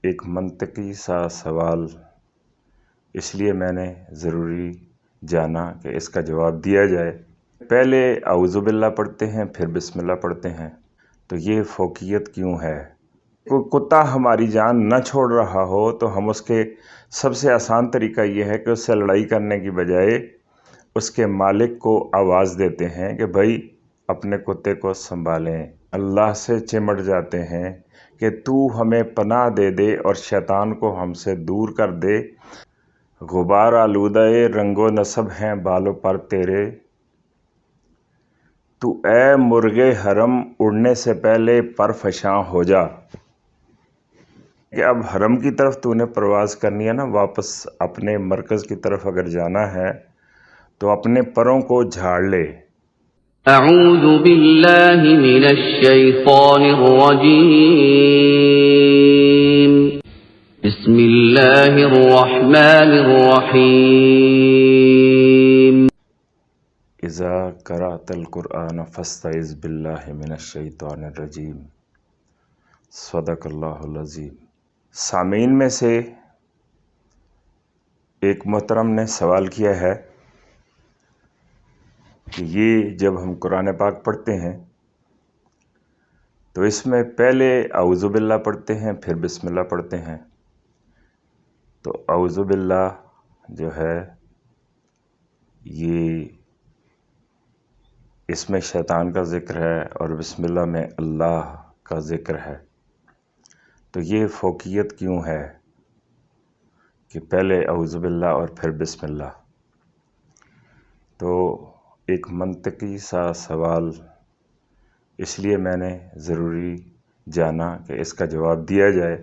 ایک منطقی سا سوال اس لیے میں نے ضروری جانا کہ اس کا جواب دیا جائے۔ پہلے اعوذ باللہ پڑھتے ہیں پھر بسم اللہ پڑھتے ہیں، تو یہ فوقیت کیوں ہے؟ کوئی کتا ہماری جان نہ چھوڑ رہا ہو تو ہم اس کے سب سے آسان طریقہ یہ ہے کہ اس سے لڑائی کرنے کی بجائے اس کے مالک کو آواز دیتے ہیں کہ بھائی اپنے کتے کو سنبھالیں۔ اللہ سے چمٹ جاتے ہیں کہ تو ہمیں پناہ دے دے اور شیطان کو ہم سے دور کر دے۔ غبار آلودہ رنگ و نسب ہیں بال و پر تیرے، تو اے مرغ حرم اڑنے سے پہلے پر فشاں ہو جا۔ کہ اب حرم کی طرف تو نے پرواز کرنی ہے نا، واپس اپنے مرکز کی طرف اگر جانا ہے تو اپنے پروں کو جھاڑ لے۔ اعوذ باللہ من الشیطان الرجیم، بسم اللہ الرحمن الرحیم۔ اذا قرأت القرآن فاستعذ باللہ من الشیطان الرجیم، صدق اللہ العظیم۔ سامعین میں سے ایک محترم نے سوال کیا ہے کہ یہ جب ہم قرآن پاک پڑھتے ہیں تو اس میں پہلے اعوذ باللہ پڑھتے ہیں پھر بسم اللہ پڑھتے ہیں، تو اعوذ باللہ جو ہے یہ اس میں شیطان کا ذکر ہے اور بسم اللہ میں اللہ کا ذکر ہے، تو یہ فوقیت کیوں ہے کہ پہلے اعوذ باللہ اور پھر بسم اللہ؟ تو ایک منطقی سا سوال اس لیے میں نے ضروری جانا کہ اس کا جواب دیا جائے۔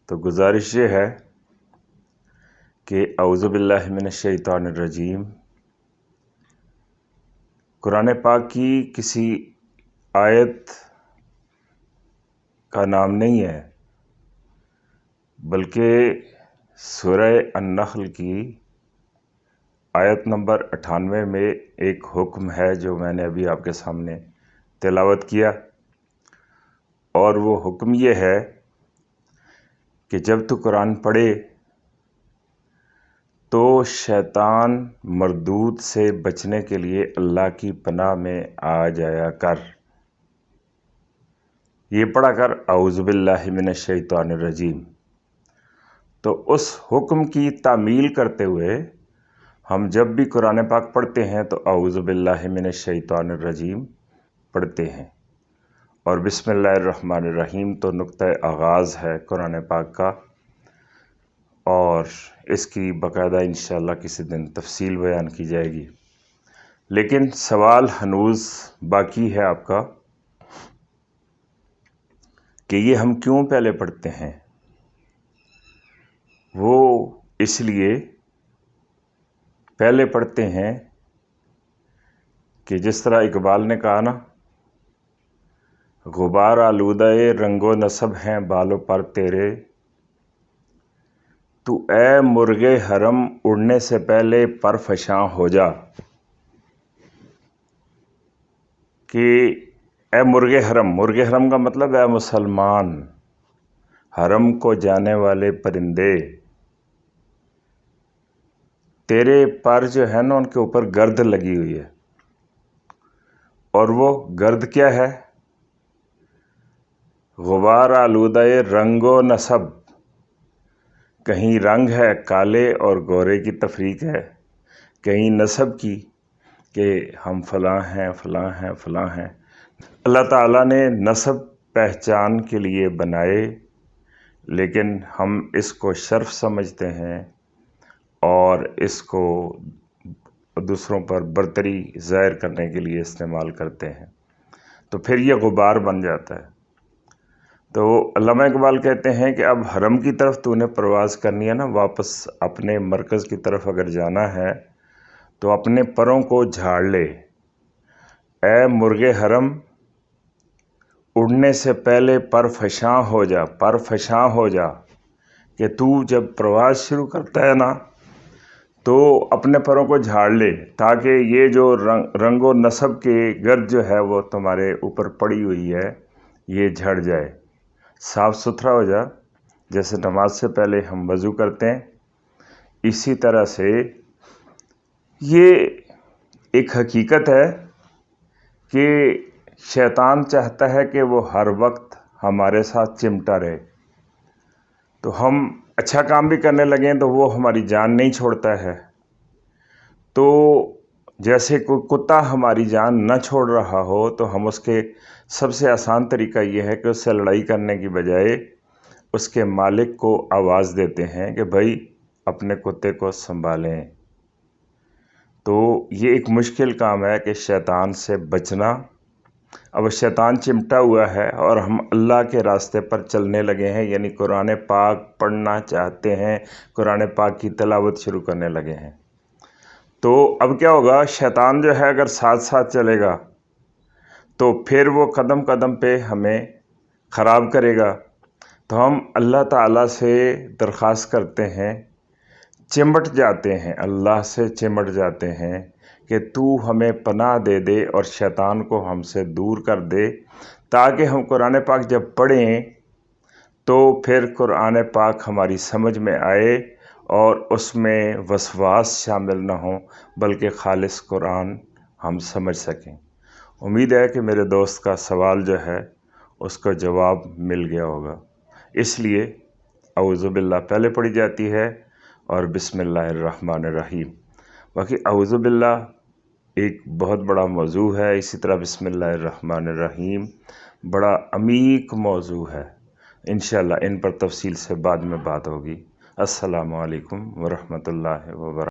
تو گزارش یہ ہے کہ اعوذ باللہ من الشیطان الرجیم قرآن پاک کی کسی آیت کا نام نہیں ہے، بلکہ سورہ النحل کی آیت نمبر 98 میں ایک حکم ہے جو میں نے ابھی آپ کے سامنے تلاوت کیا، اور وہ حکم یہ ہے کہ جب تو قرآن پڑھے تو شیطان مردود سے بچنے کے لیے اللہ کی پناہ میں آ جایا کر۔ یہ پڑھا کر اعوذ باللہ من الشیطان الرجیم۔ تو اس حکم کی تعمیل کرتے ہوئے ہم جب بھی قرآن پاک پڑھتے ہیں تو اعوذ باللہ من الشیطان الرجیم پڑھتے ہیں، اور بسم اللہ الرحمن الرحیم تو نقطہ آغاز ہے قرآن پاک کا، اور اس کی باقاعدہ انشاءاللہ کسی دن تفصیل بیان کی جائے گی۔ لیکن سوال ہنوز باقی ہے آپ کا کہ یہ ہم کیوں پہلے پڑھتے ہیں؟ وہ اس لیے پہلے پڑھتے ہیں کہ جس طرح اقبال نے کہا نا، غبار آلودہ رنگ و نسب ہیں بال و پر تیرے، تو اے مرغ حرم اڑنے سے پہلے پر فشاں ہو جا۔ کہ اے مرغ حرم، مرغ حرم کا مطلب ہے مسلمان، حرم کو جانے والے پرندے، تیرے پر جو ہے نا ان کے اوپر گرد لگی ہوئی ہے، اور وہ گرد کیا ہے؟ غبار آلودہ رنگ و نسب، کہیں رنگ ہے کالے اور گورے کی تفریق ہے، کہیں نسب کی کہ ہم فلاں ہیں فلاں ہیں فلاں ہیں۔ اللہ تعالیٰ نے نسب پہچان کے لیے بنائے، لیکن ہم اس کو شرف سمجھتے ہیں اور اس کو دوسروں پر برتری ظاہر کرنے کے لیے استعمال کرتے ہیں، تو پھر یہ غبار بن جاتا ہے۔ تو علامہ اقبال کہتے ہیں کہ اب حرم کی طرف تو نے پرواز کرنی ہے نا، واپس اپنے مرکز کی طرف اگر جانا ہے تو اپنے پروں کو جھاڑ لے۔ اے مرغ حرم اڑنے سے پہلے پر فشاں ہو جا، پر فشاں ہو جا، کہ تو جب پرواز شروع کرتا ہے نا تو اپنے پروں کو جھاڑ لے، تاکہ یہ جو رنگ و نسب کے گرد جو ہے وہ تمہارے اوپر پڑی ہوئی ہے یہ جھڑ جائے۔ صاف ستھرا ہو جا، جیسے نماز سے پہلے ہم وضو کرتے ہیں، اسی طرح سے یہ ایک حقیقت ہے کہ شیطان چاہتا ہے کہ وہ ہر وقت ہمارے ساتھ چمٹا رہے، تو ہم اچھا کام بھی کرنے لگیں تو وہ ہماری جان نہیں چھوڑتا ہے۔ تو جیسے کوئی کتا ہماری جان نہ چھوڑ رہا ہو تو ہم اس کے سب سے آسان طریقہ یہ ہے کہ اس سے لڑائی کرنے کی بجائے اس کے مالک کو آواز دیتے ہیں کہ بھائی اپنے کتے کو سنبھالیں۔ تو یہ ایک مشکل کام ہے کہ شیطان سے بچنا۔ اب شیطان چمٹا ہوا ہے اور ہم اللہ کے راستے پر چلنے لگے ہیں، یعنی قرآن پاک پڑھنا چاہتے ہیں، قرآن پاک کی تلاوت شروع کرنے لگے ہیں، تو اب کیا ہوگا؟ شیطان جو ہے اگر ساتھ ساتھ چلے گا تو پھر وہ قدم قدم پہ ہمیں خراب کرے گا۔ تو ہم اللہ تعالیٰ سے درخواست کرتے ہیں، چمٹ جاتے ہیں، اللہ سے چمٹ جاتے ہیں کہ تو ہمیں پناہ دے دے اور شیطان کو ہم سے دور کر دے، تاکہ ہم قرآن پاک جب پڑھیں تو پھر قرآن پاک ہماری سمجھ میں آئے اور اس میں وسواس شامل نہ ہوں، بلکہ خالص قرآن ہم سمجھ سکیں۔ امید ہے کہ میرے دوست کا سوال جو ہے اس کا جواب مل گیا ہوگا۔ اس لیے اعوذ باللہ پہلے پڑھی جاتی ہے اور بسم اللہ الرحمن الرحیم۔ باقی اعوذ باللہ ایک بہت بڑا موضوع ہے، اسی طرح بسم اللہ الرحمن الرحیم بڑا عمیق موضوع ہے۔ انشاءاللہ ان پر تفصیل سے بعد میں بات ہوگی۔ السلام علیکم ورحمۃ اللہ وبرکاتہ۔